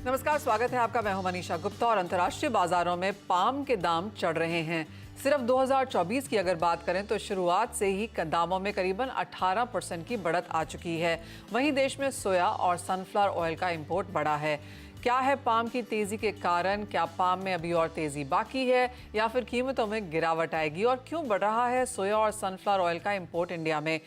नमस्कार, स्वागत है आपका। मैं हूं मनीषा गुप्ता और अंतर्राष्ट्रीय बाजारों में पाम के दाम चढ़ रहे हैं। सिर्फ 2024 की अगर बात करें तो शुरुआत से ही दामों में करीबन 18% की बढ़त आ चुकी है। वहीं देश में सोया और सनफ्लावर ऑयल का इंपोर्ट बढ़ा है। क्या है पाम की तेजी के कारण? क्या पाम में अभी और तेजी बाकी है या फिर कीमतों में गिरावट आएगी? और क्यों बढ़ रहा है सोया और सनफ्लावर ऑयल का इंपोर्ट इंडिया में?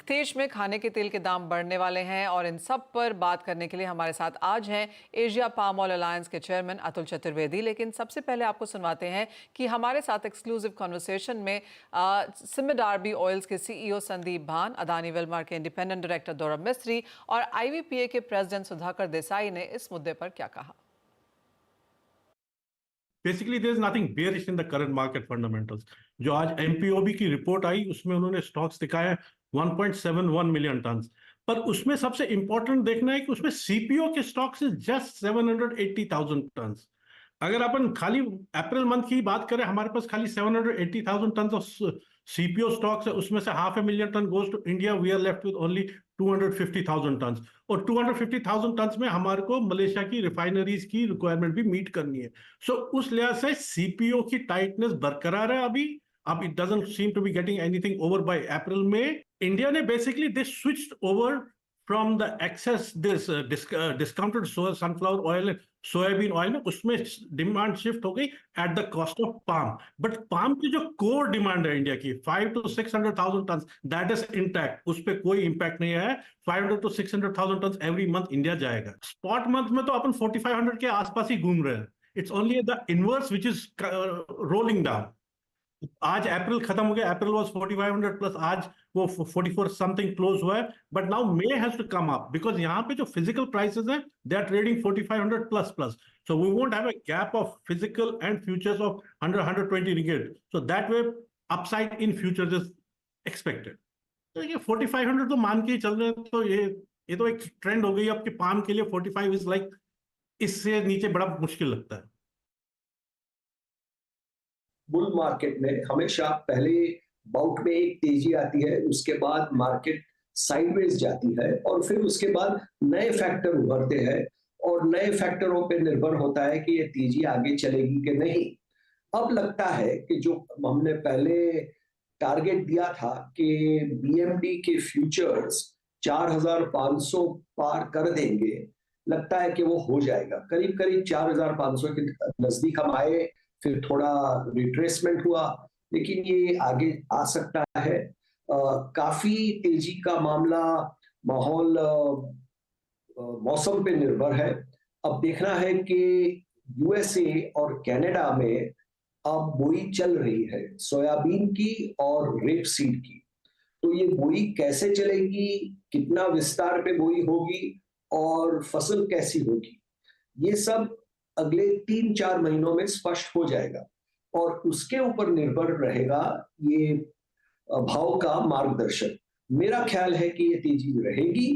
देश में खाने के तेल के दाम बढ़ने वाले हैं और इन सब पर बात करने के लिए हमारे साथ आज हैं एशिया पाम ऑयल अलायंस के चेयरमैन अतुल चतुर्वेदी। लेकिन सबसे पहले आपको सुनवाते हैं कि हमारे साथ एक्सक्लूसिव कॉन्वर्सेशन में सिमिड आरबी ऑयल्स के सीईओ संदीप भान, अदानी विल्मर के इंडिपेंडेंट डायरेक्टर दौरब मिस्त्री और आईवीपीए के प्रेसिडेंट सुधाकर देसाई ने इस मुद्दे पर क्या कहा। Basically there is nothing bearish in the current market fundamentals. जो आज एमपीओबी की रिपोर्ट आई उसमें उन्होंने स्टॉक्स दिखाए 1.71 मिलियन टन, पर उसमें सबसे इंपॉर्टेंट देखना है कि उसमें सीपीओ के स्टॉक्स इज जस्ट 780,000 टन। अगर अपन खाली अप्रैल मंथ की बात करें, हमारे पास खाली 780,000 टन ऑफ सीपीओ स्टॉक्स है, उसमें से 500,000 tonne goes to India. We are left with only 250,000 tonne, और 250,000 टन में हमारे को मलेशिया की रिफाइनरीज की रिक्वायरमेंट भी मीट करनी है। सो उस लिहाज से सीपीओ की टाइटनेस बरकरार है अभी। अब it doesn't seem to be getting anything over by April में। इंडिया ने basically this switched over from the excess this discounted sunflower oil, soybean oil में, उसमें डिमांड शिफ्ट हो गई at the cost of palm. But palm की जो core demand है India की 500 to 600,000 tonne, that is intact. उस पर कोई इंपैक्ट नहीं है। 500 to 600,000 tonne every month India जाएगा। स्पॉट मंथ में तो अपन 4500 के आसपास ही घूम रहे हैं। It's only the inverse which is rolling down. आज अप्रैल खत्म हो गया, अप्रैल वाज 4500 प्लस, आज वो 44 समथिंग क्लोज हुआ है। But now May has to come up because यहाँ पे जो फिजिकल प्राइसेस हैं they are trading 4500 plus plus. So we won't have a gap of physical and futures of 100-120 ringgit. So that way upside in futures is expected. तो ये 4500 तो मान के ही चल रहे हैं। तो ये तो एक ट्रेंड हो गई आपके पाम के लिए। 45 इज लाइक, इससे नीचे बड़ा मुश्किल लगता है। बुल मार्केट में हमेशा पहले बाउट में एक तेजी आती है, उसके बाद मार्केट साइडवेज जाती है और फिर उसके बाद नए फैक्टर उभरते हैं और नए फैक्टरों पे निर्भर होता है कि ये तेजी आगे चलेगी कि नहीं। अब लगता है कि जो हमने पहले टारगेट दिया था कि बीएमडी के फ्यूचर्स 4,500 पार कर देंगे, लगता है कि वो हो जाएगा। करीब करीब 4,500 के नजदीक हम आए, फिर थोड़ा रिट्रेसमेंट हुआ, लेकिन ये आगे आ सकता है। काफी तेजी का मामला माहौल मौसम पे निर्भर है। अब देखना है कि यूएसए और कनाडा में अब बोई चल रही है सोयाबीन की और रेपसीड की। तो ये बोई कैसे चलेगी, कितना विस्तार पे बोई होगी और फसल कैसी होगी, ये सब अगले 3-4 महीनों में स्पष्ट हो जाएगा और उसके ऊपर निर्भर रहेगा ये भाव का मार्गदर्शन। मेरा ख्याल है कि ये तेजी रहेगी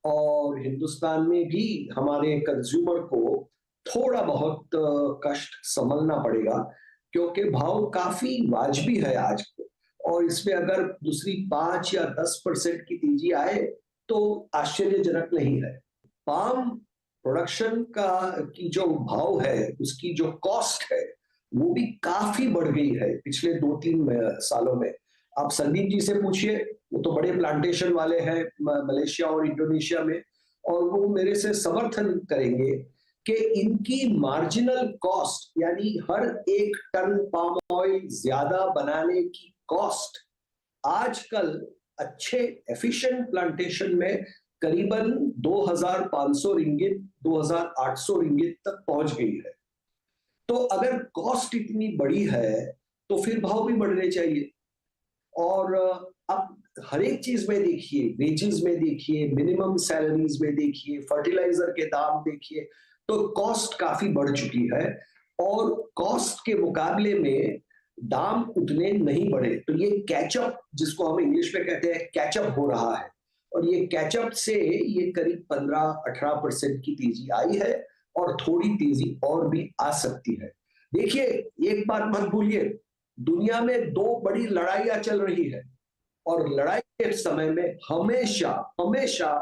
और हिंदुस्तान में भी हमारे कंज्यूमर को थोड़ा बहुत कष्ट संभलना पड़ेगा, क्योंकि भाव काफी वाजिबी है आज, और इसमें अगर दूसरी 5 या 10% की तेजी आए तो आश्चर्यजनक नहीं है। पाम प्रोडक्शन का की जो भाव है, उसकी जो कॉस्ट है, वो भी काफी बढ़ गई है पिछले 2-3 सालों में। आप संदीप जी से पूछिए, वो तो बड़े प्लांटेशन वाले हैं मलेशिया और इंडोनेशिया में, और वो मेरे से समर्थन करेंगे कि इनकी मार्जिनल कॉस्ट, यानी हर एक टन पाम ऑयल ज्यादा बनाने की कॉस्ट आजकल अच्छे एफिशिएंट प्लांटेशन में करीबन 2,500 रिंगिट, 2,800 रिंगिट तक पहुंच गई है। तो अगर कॉस्ट इतनी बड़ी है तो फिर भाव भी बढ़ने चाहिए। और अब हर एक चीज में देखिए, वेजेस में देखिए, मिनिमम सैलरीज में देखिए, फर्टिलाइजर के दाम देखिए, तो कॉस्ट काफी बढ़ चुकी है और कॉस्ट के मुकाबले में दाम उतने नहीं बढ़े। तो ये कैचअप, जिसको हम इंग्लिश में कहते हैं, कैचअप हो रहा है, और ये कैचअप से ये करीब 15-18% की तेजी आई है और थोड़ी तेजी और भी आ सकती है। देखिए, एक बात मत भूलिए, दुनिया में 2 बड़ी लड़ाइयां चल रही है और लड़ाई के समय में हमेशा हमेशा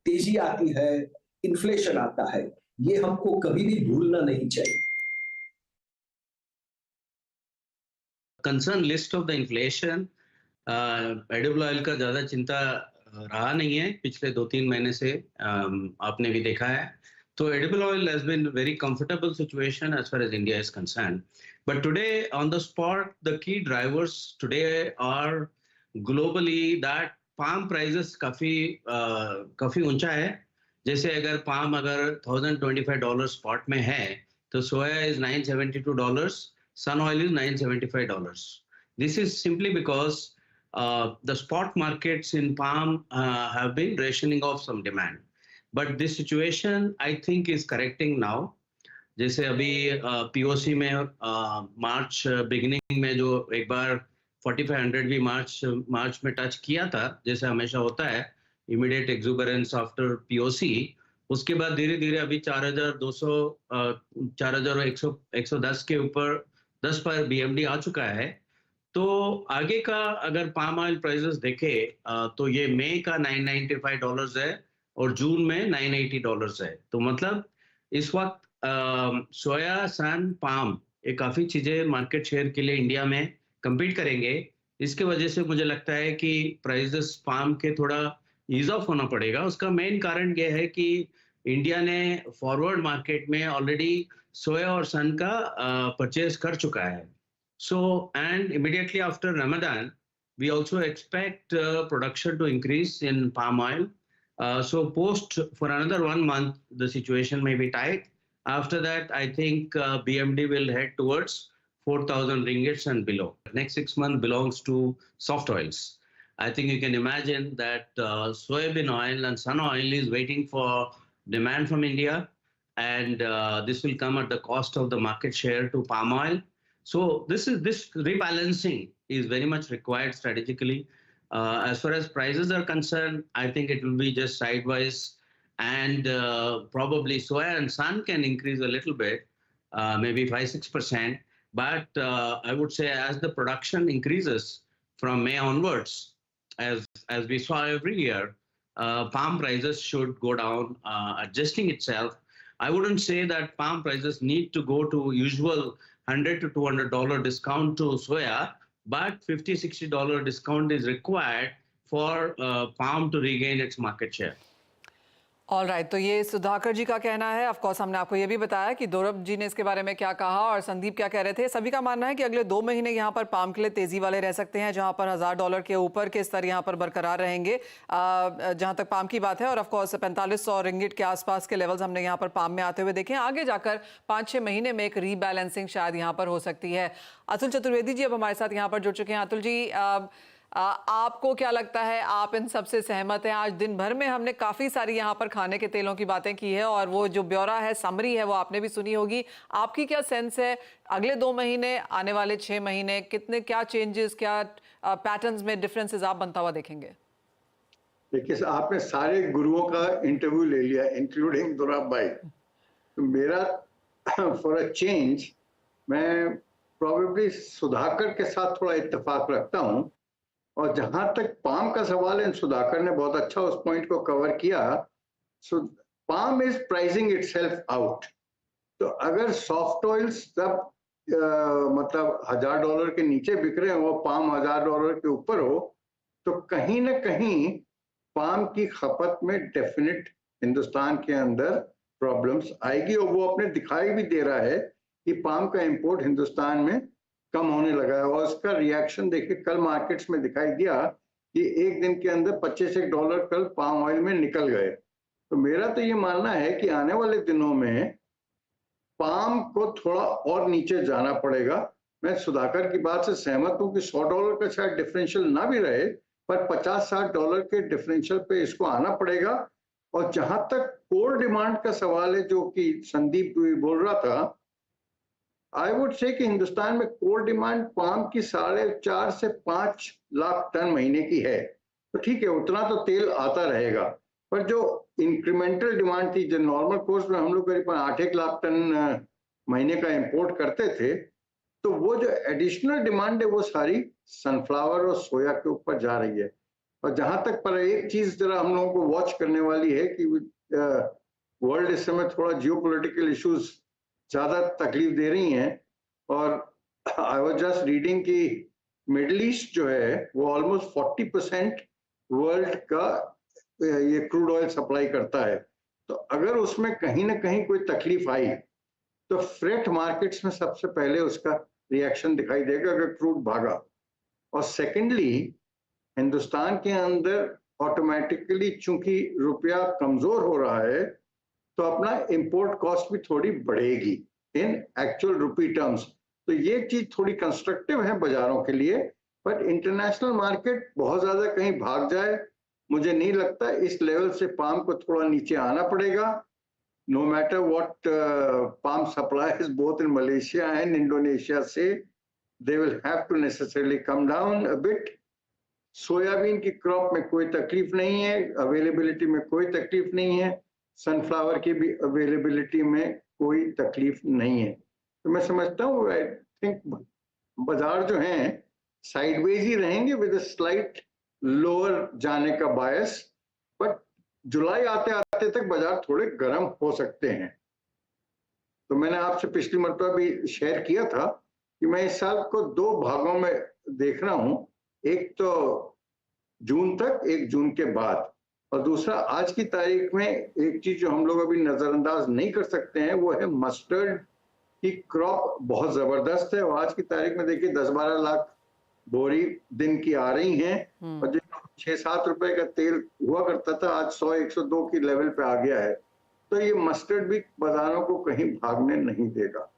तेजी आती है, इन्फ्लेशन आता है। ये हमको कभी भी भूलना नहीं चाहिए। Concern list of the inflation, edible oil का ज़्यादा चिंता रहा नहीं है पिछले 2-3 महीने से, आपने भी देखा है। तो edible oil has been very comfortable situation as far as India is concerned. But today on the spot, the key drivers today are globally that palm prices काफी ऊंचा है। जैसे अगर palm अगर $1,025 spot में है, तो soya is $972, sun oil is $975. This is simply because the spot markets in palm have been rationing off some demand. But this situation, I think, is correcting now. जैसे अभी पीओसी में मार्च beginning में जो एक बार 4500 भी मार्च में टच किया था, जैसे हमेशा होता है इमीडिएट एक्सुबरेंस आफ्टर पीओसी, उसके बाद धीरे धीरे अभी 4200 4110 के ऊपर 10 पर बीएमडी आ चुका है। तो आगे का अगर पाम ऑयल प्राइसेस देखे तो ये मई का $995 है और जून में $980 है। तो मतलब इस वक्त सोया, सन, पाम ये काफी चीजें मार्केट शेयर के लिए इंडिया में compete करेंगे। इसके वजह से मुझे लगता है कि प्राइसेस पाम के थोड़ा ईज ऑफ होना पड़ेगा। उसका मेन कारण ये है कि इंडिया ने फॉरवर्ड मार्केट में ऑलरेडी सोया और सन का परचेज कर चुका है। So, and immediately after Ramadan, we also expect production to increase in palm oil. So post for another 1 month, the situation may be tight. After that, I think BMD will head towards 4,000 ringgits and below. Next 6 months belongs to soft oils. I think you can imagine that soybean oil and sun oil is waiting for demand from India, and this will come at the cost of the market share to palm oil. So this rebalancing is very much required strategically. As far as prices are concerned, I think it will be just sideways, and probably soya and sun can increase a little bit, maybe 5-6%. But I would say as the production increases from May onwards, as we saw every year, palm prices should go down, adjusting itself. I wouldn't say that palm prices need to go to usual $100 to $200 discount to soya, but $50-60 discount is required for palm to regain its market share. All right, तो ये सुधाकर जी का कहना है। Of course हमने आपको ये भी बताया कि दौरब जी ने इसके बारे में क्या कहा और संदीप क्या कह रहे थे। सभी का मानना है कि अगले 2 महीने यहाँ पर पाम के लिए तेजी वाले रह सकते हैं, जहाँ पर $1000 के ऊपर के स्तर यहाँ पर बरकरार रहेंगे जहाँ तक पाम की बात है। और ऑफ कोर्स 4500 रिंगिट के आसपास के लेवल्स हमने यहाँ पर पाम में आते हुए देखे। आगे जाकर 5-6 महीने में एक रीबैलेंसिंग शायद यहाँ पर हो सकती है। अतुल चतुर्वेदी जी अब हमारे साथ यहाँ पर जुड़ चुके हैं। अतुल जी, आपको क्या लगता है, आप इन सबसे सहमत हैं? आज दिन भर में हमने काफ़ी सारी यहाँ पर खाने के तेलों की बातें की है और वो जो ब्यौरा है, समरी है, वो आपने भी सुनी होगी। आपकी क्या सेंस है अगले 2 महीने, आने वाले 6 महीने, कितने क्या चेंजेस, क्या पैटर्न्स में डिफरेंसेस आप बनता हुआ देखेंगे? देखिए, आपने सारे गुरुओं का इंटरव्यू ले लिया इंक्लूडिंग दुराब भाई। तो मेरा फॉर अ चेंज मैं प्रोबेबली सुधाकर के साथ थोड़ा इत्तेफाक रखता हूँ। और जहां तक पाम का सवाल है, सुधाकर ने बहुत अच्छा उस पॉइंट को कवर किया। So palm is pricing itself out. तो अगर सॉफ्ट ऑयल्स सब मतलब $1000 के नीचे बिक रहे हो, पाम $1000 के ऊपर हो, तो कहीं ना कहीं पाम की खपत में डेफिनेट हिंदुस्तान के अंदर प्रॉब्लम्स आएगी। और वो अपने दिखाई भी दे रहा है कि पाम का इंपोर्ट हिंदुस्तान में कम होने लगा है। और उसका रिएक्शन देखिए, कल मार्केट्स में दिखाई दिया कि एक दिन के अंदर $25 कल पाम ऑयल में निकल गए। तो मेरा तो ये मानना है कि आने वाले दिनों में पाम को थोड़ा और नीचे जाना पड़ेगा। मैं सुधाकर की बात से सहमत हूं कि $100 का शायद डिफरेंशियल ना भी रहे, पर $50-60 के डिफरेंशियल पे इसको आना पड़ेगा। और जहां तक कोर डिमांड का सवाल है, जो कि संदीप भी बोल रहा था, आई वुड से कि हिंदुस्तान में कोर डिमांड पाम की 4.5 से 5 लाख टन महीने की है। तो ठीक है, उतना तो तेल आता रहेगा। पर जो इंक्रीमेंटल डिमांड थी, जो नॉर्मल कोर्स में हम लोग करीब 8-1 लाख टन महीने का इंपोर्ट करते थे, तो वो जो एडिशनल डिमांड है वो सारी सनफ्लावर और सोया के ऊपर जा रही है। और जहां तक पर एक चीज जरा हम लोगों को वॉच करने वाली है कि वर्ल्ड इस समय थोड़ा जियोपॉलिटिकल इश्यूज ज्यादा तकलीफ दे रही हैं। और आई वाज जस्ट रीडिंग कि मिडिल ईस्ट जो है वो ऑलमोस्ट 40% वर्ल्ड का ये क्रूड ऑयल सप्लाई करता है। तो अगर उसमें कहीं ना कहीं कोई तकलीफ आई तो फ्रेट मार्केट्स में सबसे पहले उसका रिएक्शन दिखाई देगा अगर क्रूड भागा। और सेकेंडली हिंदुस्तान के अंदर ऑटोमेटिकली चूंकि रुपया कमजोर हो रहा है तो अपना इंपोर्ट कॉस्ट भी थोड़ी बढ़ेगी इन एक्चुअल रुपी टर्म्स। तो ये चीज थोड़ी कंस्ट्रक्टिव है बाजारों के लिए। बट इंटरनेशनल मार्केट बहुत ज्यादा कहीं भाग जाए मुझे नहीं लगता। इस लेवल से पाम को थोड़ा नीचे आना पड़ेगा। No matter what palm supplies both in Malaysia and Indonesia से they will have to necessarily come down a bit. Soyabean की क्रॉप में कोई तकलीफ नहीं है, अवेलेबिलिटी में कोई तकलीफ नहीं है, सनफ्लावर की भी अवेलेबिलिटी में कोई तकलीफ नहीं है। तो मैं समझता हूँ आई थिंक बाजार जो हैं साइडवेज ही रहेंगे विद स्लाइट लोअर जाने का बायस। बट जुलाई आते आते तक बाजार थोड़े गर्म हो सकते हैं। तो मैंने आपसे पिछली मरतबा भी शेयर किया था कि मैं इस साल को 2 भागों में देख रहा हूं, एक तो जून तक, एक जून के बाद, और दूसरा आज की तारीख में एक चीज जो हम लोग अभी नजरअंदाज नहीं कर सकते हैं वो है मस्टर्ड की क्रॉप बहुत जबरदस्त है। और आज की तारीख में देखिए 10-12 लाख बोरी दिन की आ रही हैं और जो 6-7 रुपए का तेल हुआ करता था आज 100-102 की लेवल पे आ गया है। तो ये मस्टर्ड भी बाजारों को कहीं भागने नहीं देगा।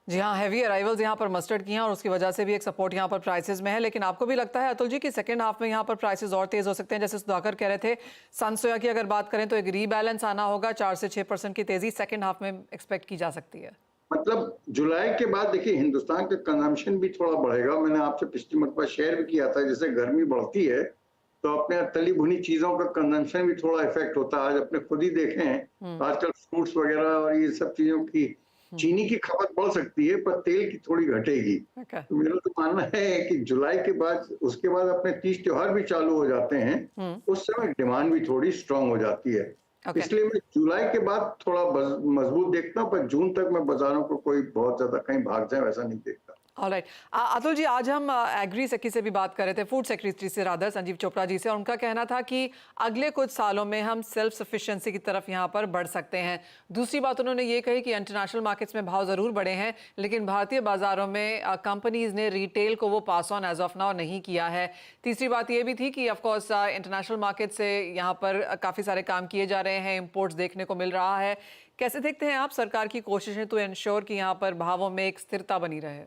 जी हाँ, हैवी अराइवल्स यहाँ पर मस्टर्ड की हैं और उसकी वजह से भी एक सपोर्ट यहाँ पर प्राइसेस में है। लेकिन आपको भी लगता है अतुल जी कि सेकंड हाफ में यहाँ पर प्राइसेस और तेज हो सकते हैं? जैसे सुधाकर कह रहे थे सन सोया की अगर बात करें तो एक रीबैलेंस आना होगा, 4 से 6% की तेजी सेकंड हाफ में एक्सपेक्ट की जा सकती है। मतलब जुलाई के बाद देखिए हिंदुस्तान का कंजम्पशन भी थोड़ा बढ़ेगा। मैंने आपसे पिछली मरतबा शेयर भी किया था जैसे गर्मी बढ़ती है तो अपने तली भुनी चीजों का कंजम्पशन भी थोड़ा इफेक्ट होता है। आज अपने खुद ही देखें हैं आजकल फ्रूट्स वगैरह और ये सब चीजों की चीनी की खपत बढ़ सकती है पर तेल की थोड़ी घटेगी। तो मेरा तो मानना है कि जुलाई के बाद उसके बाद अपने तीज त्योहार भी चालू हो जाते हैं, उस समय डिमांड भी थोड़ी स्ट्रांग हो जाती है। इसलिए मैं जुलाई के बाद थोड़ा मजबूत देखता हूँ पर जून तक मैं बाजारों को कोई बहुत ज्यादा कहीं भाग जाए वैसा नहीं देखता। ऑलराइट अतुल जी, आज हम एग्री सेक्रेटरी से भी बात कर रहे थे, फूड सेक्रेटरी से रादर संजीव चोपड़ा जी से, और उनका कहना था कि अगले कुछ सालों में हम सेल्फ सफिशिएंसी की तरफ यहाँ पर बढ़ सकते हैं। दूसरी बात उन्होंने ये कही कि इंटरनेशनल मार्केट्स में भाव ज़रूर बढ़े हैं लेकिन भारतीय बाजारों में कंपनीज ने रिटेल को वो pass on as of now नहीं किया है। तीसरी बात ये भी थी कि ऑफकोर्स इंटरनेशनल मार्केट से यहाँ पर काफ़ी सारे काम किए जा रहे हैं, इम्पोर्ट्स देखने को मिल रहा है। कैसे देखते हैं आप सरकार की कोशिशें टू इंश्योर कि यहाँ पर भावों में एक स्थिरता बनी रहे?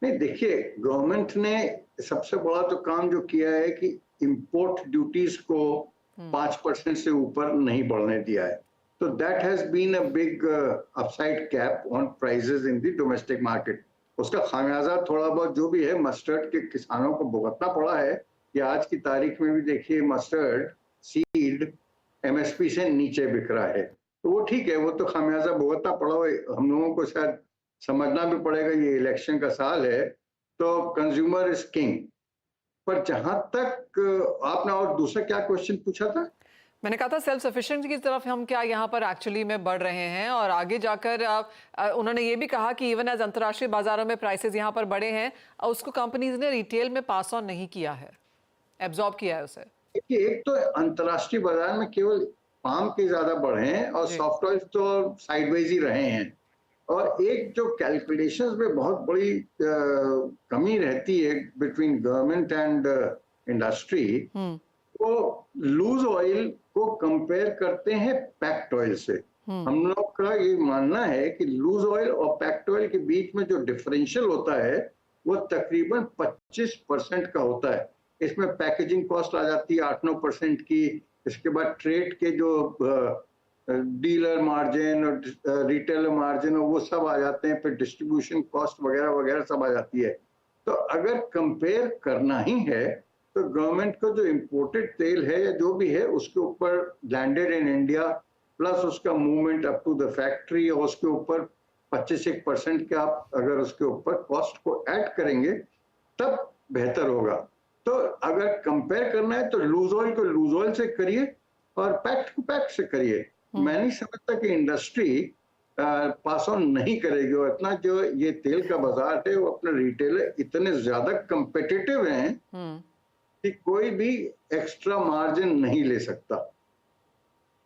नहीं देखिए, गवर्नमेंट ने सबसे बड़ा तो काम जो किया है कि इंपोर्ट ड्यूटीज को 5% से ऊपर नहीं बढ़ने दिया है। तो that has been a big upside cap on prices in the domestic market. उसका खामियाजा थोड़ा बहुत जो भी है मस्टर्ड के किसानों को भुगतना पड़ा है कि आज की तारीख में भी देखिए मस्टर्ड सीड एमएसपी से नीचे बिक रहा है। तो वो ठीक है, वो तो खामियाजा भुगतना पड़ा है। हम लोगों को शायद समझना भी पड़ेगा ये इलेक्शन का साल है तो कंज्यूमर इज किंग। पर जहां तक आपने और दूसरा क्या क्वेश्चन पूछा था? मैंने कहा था सेल्फ सफिशिएंसी की तरफ हम क्या यहाँ पर एक्चुअली में बढ़ रहे हैं, और आगे जाकर उन्होंने ये भी कहा कि इवन एज अंतर्राष्ट्रीय बाजारों में प्राइसेस यहाँ पर बढ़े हैं और उसको कंपनीज ने रिटेल में पास ऑन नहीं किया है, एब्जॉर्ब किया है उसे। एक तो अंतर्राष्ट्रीय बाजार में केवल पाम के ज्यादा बढ़े हैं और सॉफ्ट ऑयल तो साइडवेज ही रहे हैं। और एक जो कैलकुलेशंस में बहुत बड़ी कमी रहती है बिटवीन गवर्नमेंट एंड इंडस्ट्री, वो लूज ऑयल को कंपेयर करते हैं पैक्ड ऑयल से। हम लोग का ये मानना है कि लूज ऑयल और पैक्ड ऑयल के बीच में जो डिफरेंशियल होता है वो तकरीबन 25% का होता है। इसमें पैकेजिंग कॉस्ट आ जाती है 8-9% की, इसके बाद ट्रेड के जो डीलर मार्जिन और रिटेलर मार्जिन और वो सब आ जाते हैं, फिर डिस्ट्रीब्यूशन कॉस्ट वगैरह वगैरह सब आ जाती है। तो अगर कंपेयर करना ही है तो गवर्नमेंट को जो इम्पोर्टेड तेल है या जो भी है उसके ऊपर लैंडेड इन इंडिया प्लस उसका movement up to the factory और उसके ऊपर 25% के आप अगर उसके ऊपर कॉस्ट को ऐड करेंगे तब बेहतर होगा। तो अगर कंपेयर करना है तो लूज ऑयल को लूज ऑयल से करिए और पैक्ट टू पैक्ट से करिए। मैं नहीं समझता कि इंडस्ट्री पास ऑन नहीं करेगी, और इतना जो ये तेल का बाजार है वो अपने रिटेलर इतने ज्यादा कंपेटिटिव हैं कि कोई भी एक्स्ट्रा मार्जिन नहीं ले सकता,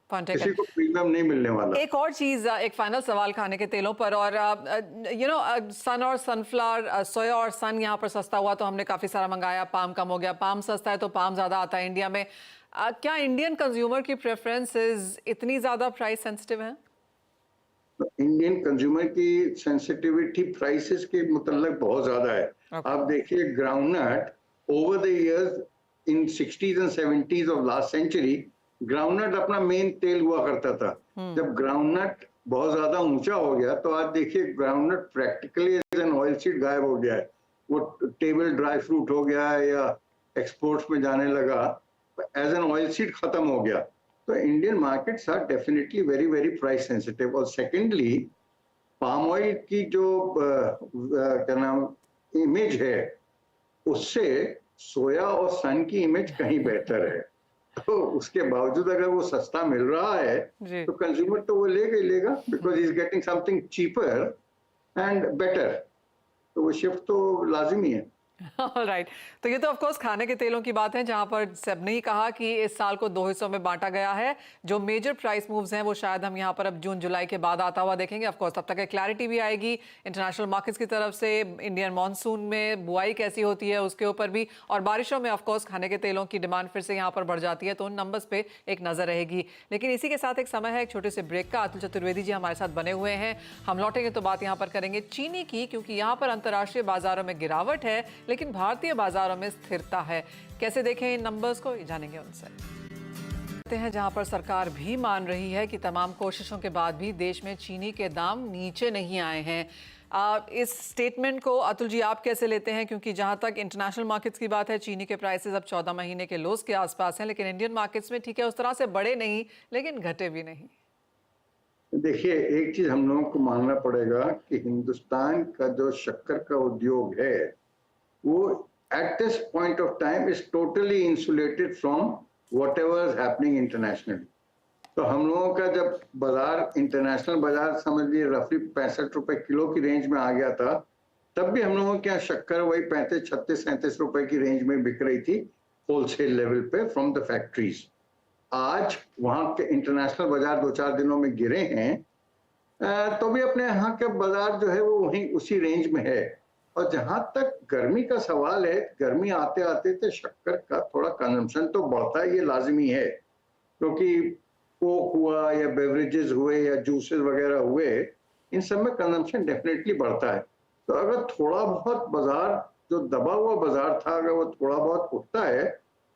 किसी को प्रीमियम नहीं मिलने वाला। एक और चीज, एक फाइनल सवाल खाने के तेलों पर, और सन और सनफ्लावर, सोया और सन यहाँ पर सस्ता हुआ तो हमने काफी सारा मंगाया, पाम कम हो गया। पाम सस्ता है तो पाम ज्यादा आता है इंडिया में। क्या इंडियन कंज्यूमर की प्रेफरेंसेस इतनी ज्यादा प्राइस सेंसिटिव है? इंडियन कंज्यूमर की सेंसिटिविटी प्राइसेस के मुतल्लिक बहुत ज्यादा है। आप देखिए groundnut over the years in 60s and 70s of last century, groundnut अपना मेन तेल हुआ करता था। जब ग्राउंडनट बहुत ज्यादा ऊंचा हो गया तो आज देखिए groundnut practically as an oilseed गायब हो गया है। वो टेबल ड्राई फ्रूट हो गया है या एक्सपोर्ट्स में जाने लगा, एज एन ऑयल सीड खत्म हो गया। तो Indian markets are definitely very very price sensitive. और सेकेंडली पाम ऑयल की जो क्या नाम इमेज है, उससे सोया और सन की इमेज कहीं बेहतर है। तो उसके बावजूद अगर वो सस्ता मिल रहा है तो कंज्यूमर तो वो लेगा ही लेगा, because he is getting something cheaper and better, तो वो शिफ्ट तो लाजिमी है। राइट तो ये तो ऑफ कोर्स खाने के तेलों की बात है, जहां पर सबने ही कहा कि इस साल को 2 हिस्सों में बांटा गया है। जो मेजर प्राइस मूव्स हैं वो शायद हम यहां पर अब जून जुलाई के बाद आता हुआ देखेंगे। ऑफ कोर्स तब तक क्लैरिटी भी आएगी इंटरनेशनल मार्केट्स की तरफ से, इंडियन मानसून में बुआई कैसी होती है उसके ऊपर भी, और बारिशों में ऑफ कोर्स खाने के तेलों की डिमांड फिर से यहाँ पर बढ़ जाती है, तो उन नंबर्स पे एक नजर रहेगी। लेकिन इसी के साथ एक समय है एक छोटे से ब्रेक का। अतुल चतुर्वेदी जी हमारे साथ बने हुए हैं। हम लौटेंगे तो बात यहाँ पर करेंगे चीनी की, क्योंकि यहाँ पर अंतर्राष्ट्रीय बाजारों में गिरावट है लेकिन भारतीय बाजारों में स्थिरता है। कैसे देखें इन नंबर्स को, जानेंगे उनसे। हैं जहां पर सरकार भी मान रही है कि तमाम कोशिशों के बाद भी देश में चीनी के दाम नीचे नहीं आए हैं। इस स्टेटमेंट को अतुल जी आप कैसे लेते हैं, क्योंकि जहां तक इंटरनेशनल मार्केट्स की बात है चीनी के प्राइसेस अब 14 महीने के लोस के आसपास हैं, लेकिन इंडियन मार्केट्स में ठीक है उस तरह से बढ़े नहीं लेकिन घटे भी नहीं। देखिए एक चीज हम लोगों को मानना पड़ेगा कि हिंदुस्तान का जो शक्कर का उद्योग है वो at this point of time is totally insulated from whatever is happening internationally. तो हम लोगों का जब बाजार इंटरनेशनल बाजार समझ लीजिए रफली 65 रुपए किलो की रेंज में आ गया था, तब भी हम लोगों के यहाँ शक्कर वही 35, 36, 37 रुपए की रेंज में बिक रही थी होलसेल लेवल पे फ्रॉम द फैक्ट्रीज। आज वहाँ के इंटरनेशनल बाजार 2-4 दिनों में गिरे हैं, तो भी अपने यहाँ का बाजार जो है वो वहीं उसी रेंज में है। और जहां तक गर्मी का सवाल है, गर्मी आते आते तो शक्कर का थोड़ा कंजम्पशन तो बढ़ता है, ये लाजिमी है, क्योंकि कोक हुआ या बेवरेजेस हुए या जूसेस वगैरह हुए, इन सब में कंजम्पशन डेफिनेटली बढ़ता है। तो अगर थोड़ा बहुत बाजार जो दबा हुआ बाजार था अगर वो थोड़ा बहुत उठता है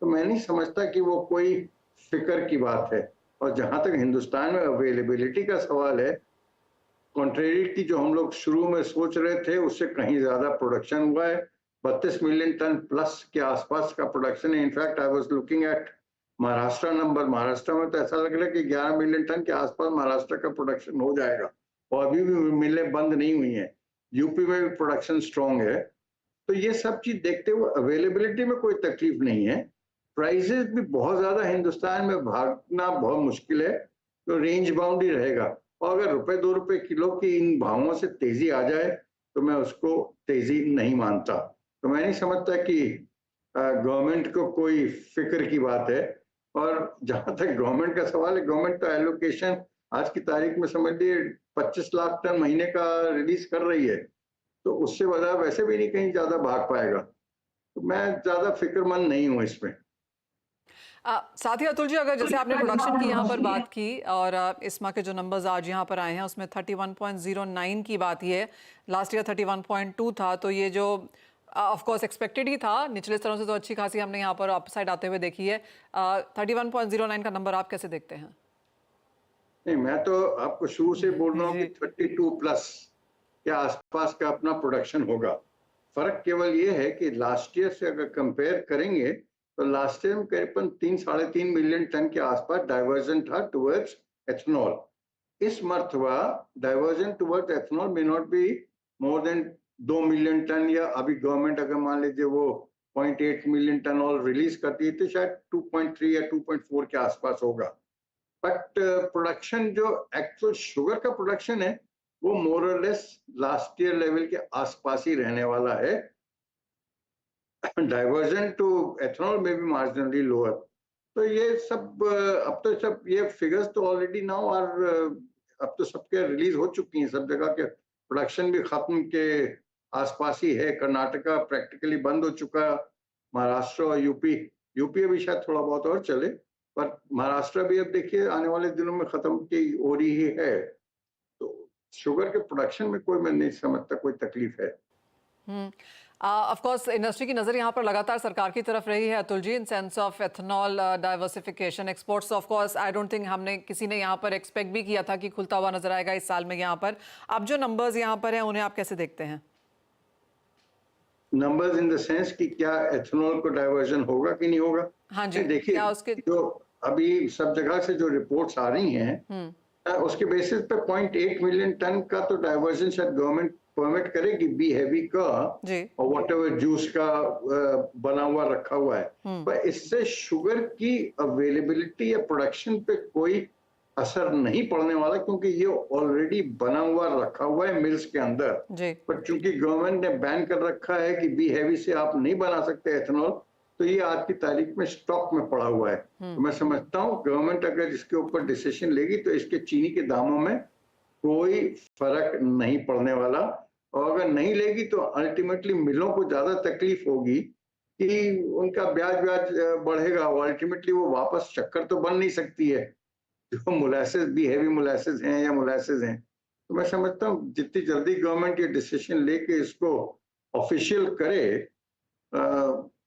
तो मैं नहीं समझता कि वो कोई फिक्र की बात है। और जहां तक हिंदुस्तान में अवेलेबिलिटी का सवाल है, कॉन्ट्रेरी की जो हम लोग शुरू में सोच रहे थे उससे कहीं ज्यादा प्रोडक्शन हुआ है। 32 मिलियन टन प्लस के आसपास का प्रोडक्शन है। In fact I was looking at Maharashtra number, Maharashtra में तो ऐसा लग रहा है कि 11 मिलियन टन के आसपास महाराष्ट्र का प्रोडक्शन हो जाएगा, और अभी भी मिलें बंद नहीं हुई हैं। यूपी में भी प्रोडक्शन स्ट्रॉन्ग है। तो ये सब चीज देखते हुए अवेलेबिलिटी में कोई तकलीफ नहीं है। प्राइसेस भी बहुत ज्यादा हिंदुस्तान में भागना बहुत मुश्किल है, तो रेंज बाउंड ही रहेगा। और अगर ₹2 किलो की इन भावों से तेजी आ जाए तो मैं उसको तेजी नहीं मानता। तो मैं नहीं समझता कि गवर्नमेंट को कोई फिक्र की बात है। और जहां तक गवर्नमेंट का सवाल है, गवर्नमेंट तो एलोकेशन आज की तारीख में समझ लिए 25 लाख टन महीने का रिलीज कर रही है, तो उससे बाजार वैसे भी नहीं कहीं ज्यादा भाग पाएगा। तो मैं ज्यादा फिक्रमंद नहीं हूँ इसमें। साथ ही अतुल जी, अगर जैसे आपने प्रोडक्शन की यहाँ पर बात की और इस्मा के जो नंबर्स आज यहाँ पर आए हैं उसमें 31.09 की बात ही है, लास्ट ईयर 31.2 था, तो ये जो ऑफ कोर्स एक्सपेक्टेड ही था, निचले स्तरों से तो अच्छी खासी हमने यहाँ पर अपसाइड आते हुए देखी है। 31.09 का नंबर आप कैसे देखते हैं? नहीं, मैं तो आपको शुरू से बोल रहा हूँ कि 32 प्लस के आसपास का अपना प्रोडक्शन होगा। फर्क केवल ये है कि लास्ट ईयर से अगर कंपेयर करेंगे तो लास्ट ईयर में करीबन 3-3.5 मिलियन टन के आसपास डाइवर्जन था टुवर्ड्स एथेनॉल। इस मर्तबा diversion towards ethanol may not be more than 2 million tonne, या अभी गवर्नमेंट अगर मान लीजिए वो 0.8 मिलियन टन ऑयल रिलीज करती है तो शायद 2.3 या 2.4 के आसपास होगा। बट प्रोडक्शन जो एक्चुअल शुगर का प्रोडक्शन है वो मोर और लेस लास्ट ईयर लेवल के आसपास ही रहने वाला है. डाइवर्जन टू एथनॉल में भी मार्जिनली लोअर. तो ये सब अब तो सब ये फिगर्स तो ऑलरेडी नाउ और अब तो सबके रिलीज हो चुकी हैं. सब जगह के प्रोडक्शन भी खत्म के आसपास ही है. कर्नाटका प्रैक्टिकली बंद हो चुका, महाराष्ट्र और यूपी अभी शायद थोड़ा बहुत और चले, पर महाराष्ट्र भी अब देखिए आने वाले दिनों में खत्म की हो रही ही है. तो शुगर के प्रोडक्शन में कोई मैं नहीं समझता कोई तकलीफ है. ऑफ कोर्स इंडस्ट्री की नज़र यहाँ पर लगातार सरकार की तरफ रही है Atul ji, in sense of ethanol diversification exports. Of course I don't think हमने किसी ने यहाँ पर एक्सपेक्ट भी किया था कि खुलता हुआ नजर आएगा इस साल में यहाँ पर. अब जो नंबर्स यहाँ पर हैं उन्हें आप कैसे देखते हैं? नंबर्स इन द सेंस कि क्या एथनॉल को डाइवर्जन होगा कि नहीं होगा? हाँ जी, देखिए उसके जो अभी सब जगह से जो रिपोर्ट्स आ रही हैं उसके बेसिस पे 0.8 मिलियन टन का तो डाइवर्जन शायद गवर्नमेंट परमिट करेगी बी हैवी का और व्हाटएवर जूस का बना हुआ रखा हुआ है. पर इससे शुगर की अवेलेबिलिटी या प्रोडक्शन पे कोई असर नहीं पड़ने वाला क्योंकि ये ऑलरेडी बना हुआ रखा हुआ है मिल्स के अंदर. पर चूंकि गवर्नमेंट ने बैन कर रखा है कि बी हैवी से आप नहीं बना सकते एथनॉल, तो ये आज की तारीख में स्टॉक में पड़ा हुआ है. तो मैं समझता हूँ गवर्नमेंट अगर इसके ऊपर डिसीजन लेगी तो इसके चीनी के दामों में कोई फर्क नहीं पड़ने वाला. और अगर नहीं लेगी तो अल्टीमेटली मिलों को ज्यादा तकलीफ होगी कि उनका ब्याज बढ़ेगा और अल्टीमेटली वो वापस चक्कर तो बन नहीं सकती है जो मोलासेस भी हैवी मोलासेस हैं या मोलासेस हैं. तो मैं समझता हूँ जितनी जल्दी गवर्नमेंट ये डिसीजन लेके इसको ऑफिशियल करे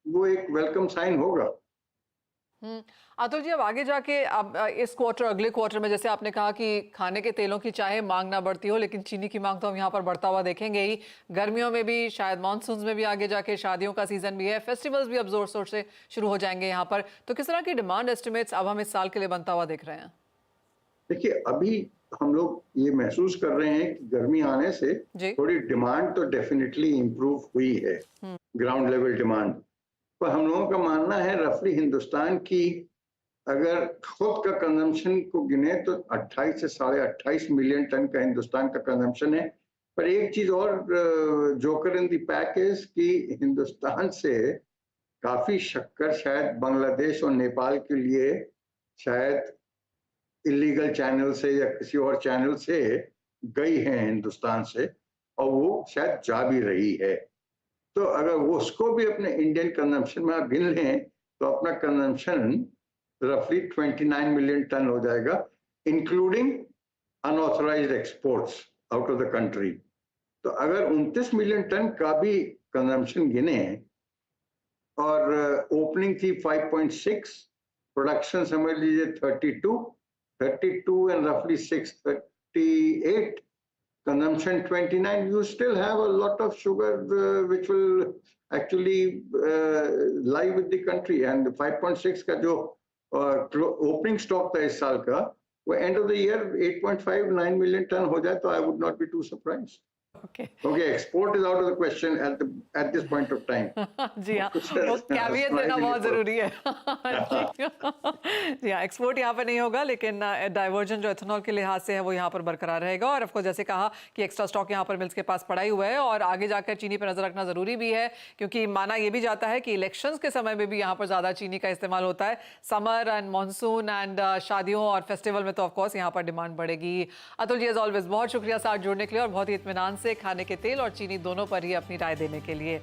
वो एक वेलकम साइन होगा. अतुल जी, अब आगे जाके अब इस क्वार्टर अगले क्वार्टर में जैसे आपने कहा कि खाने के तेलों की चाहे मांग ना बढ़ती हो लेकिन चीनी की मांग तो हम यहाँ पर बढ़ता हुआ देखेंगे ही. गर्मियों में भी, शायद मानसून में भी आगे जाके शादियों का सीजन भी है, फेस्टिवल्स भी अब जोर शोर से शुरू हो जाएंगे यहाँ पर. तो किस तरह की डिमांड एस्टिमेट्स अब हम इस साल के लिए बनता हुआ देख रहे हैं? देखिए अभी हम लोग ये महसूस कर रहे हैं कि गर्मी आने से थोड़ी डिमांड तो डेफिनेटली इम्प्रूव हुई है, ग्राउंड लेवल डिमांड. पर हम लोगों का मानना है रफली हिंदुस्तान की अगर खुद का कंजम्पशन को गिने तो 28 से 28.5 मिलियन टन का हिंदुस्तान का कंजम्पशन है. पर एक चीज और joker in the pack is कि हिंदुस्तान से काफी शक्कर शायद बांग्लादेश और नेपाल के लिए शायद इलीगल चैनल से या किसी और चैनल से गई है हिंदुस्तान से और वो शायद जा भी रही है. तो अगर वो उसको भी अपने इंडियन कंजम्पशन में आप गिन लें तो अपना कंजम्पशन रफली 29 मिलियन टन हो जाएगा including unauthorised exports out of the country. तो अगर 29 मिलियन टन का भी कंजम्पशन गिने और ओपनिंग थी 5.6, प्रोडक्शन समझ लीजिए 32 and roughly 638, consumption 29, you still have a lot of sugar which will actually lie with the country. And 5.6 का जो opening stock था इस साल का वो end of the year 8.59 million ton हो जाए तो I would not be too surprised. Okay, export is out of the question at this point of time. जी हाँ, वो कैवियत देना बहुत जरूरी है. जी हाँ, एक्सपोर्ट यहाँ पर नहीं होगा लेकिन डाइवर्जन जो एथनॉल के लिहाज से है वो यहाँ पर बरकरार रहेगा. और ऑफकोर्स जैसे कहा कि एक्स्ट्रा स्टॉक यहाँ पर मिल्स के पास पड़ा ही हुआ है और आगे जाकर चीनी पर नजर रखना जरूरी भी है क्योंकि माना ये भी जाता है कि इलेक्शंस के समय में भी यहाँ पर ज्यादा चीनी का इस्तेमाल होता है. समर एंड मानसून एंड शादियों और फेस्टिवल में तो ऑफकोर्स यहाँ पर डिमांड बढ़ेगी. अतुल जी एज ऑलवेज बहुत शुक्रिया साथ जुड़ने के लिए और बहुत ही इत्मीनान से खाने के तेल और चीनी दोनों पर ही अपनी राय देने के लिए.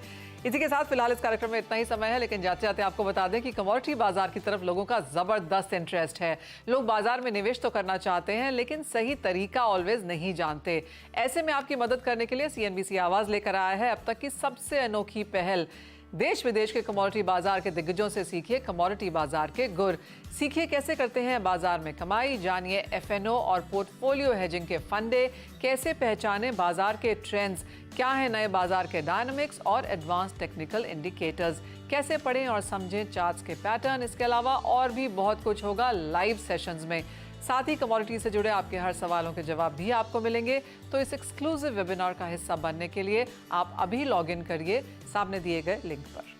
इसी के साथ फिलहाल इस कार्यक्रम में इतना ही समय है लेकिन जाते जाते आपको बता दें कि कमोडिटी बाजार की तरफ लोगों का जबरदस्त इंटरेस्ट है. लोग बाजार में निवेश तो करना चाहते हैं लेकिन सही तरीका ऑलवेज नहीं जानते. ऐसे में आपकी मदद करने के लिए CNBC आवाज लेकर आया है अब तक की सबसे अनोखी पहल. देश विदेश के कमोडिटी बाजार के दिग्गजों से सीखिए कमोडिटी बाजार के गुर. सीखिए कैसे करते हैं बाजार में कमाई. जानिए FNO और पोर्टफोलियो हेजिंग के फंडे. कैसे पहचाने बाजार के ट्रेंड्स. क्या है नए बाजार के डायनामिक्स और एडवांस टेक्निकल इंडिकेटर्स. कैसे पढ़ें और समझें चार्ट्स के पैटर्न. इसके अलावा और भी बहुत कुछ होगा लाइव सेशंस में. साथ ही कमोडिटी से जुड़े आपके हर सवालों के जवाब भी आपको मिलेंगे. तो इस एक्सक्लूसिव वेबिनार का हिस्सा बनने के लिए आप अभी लॉग इन करिए सामने दिए गए लिंक पर.